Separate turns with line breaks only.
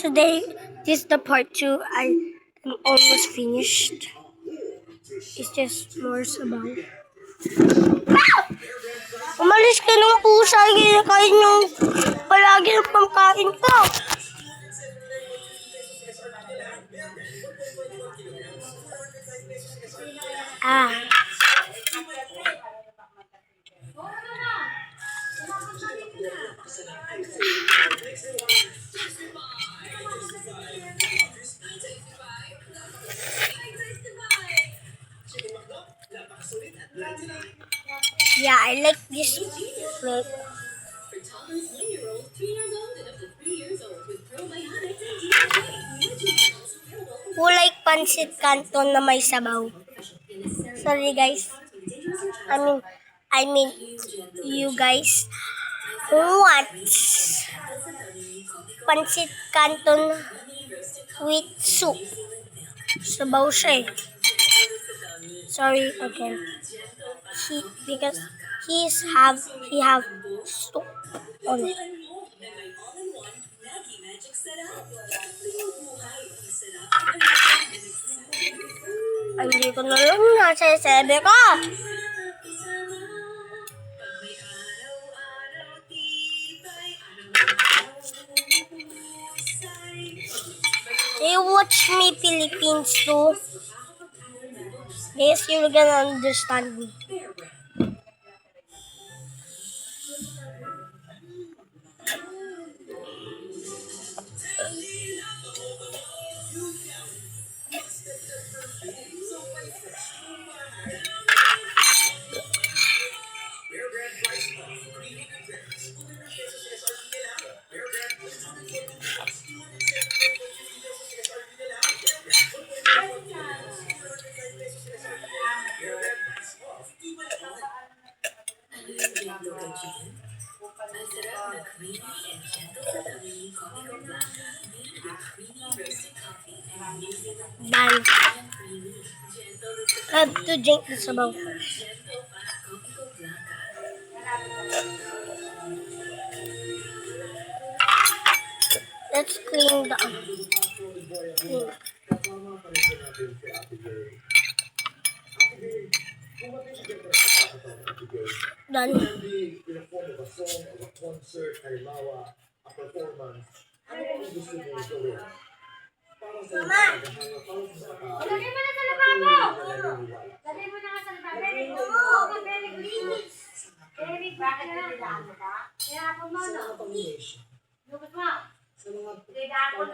Today, this is the part 2. I am almost finished. It's just more sabaw. Umalis ka ng pusa. Kinakain yung palagi ng pangkain ko. Yeah, I like this flavor. Who like pancit canton na may sabaw? Sorry guys. I mean you guys who wants pancit canton with soup. Sabaw siya eh. Sorry again. Because he have soup on it. Hindi ko na lang nasa sebe ko. They watch me Philippines too. Guess you're gonna understand me. Bye. I have to drink the sabaw first. Let's clean the Done. Mama! Lagay mo na sa lababo! Lagay mo na nga sa lababo. Oo, very linis. Very bakit na lang. Kaya ako mo, no? Lugod mo. Kaya ako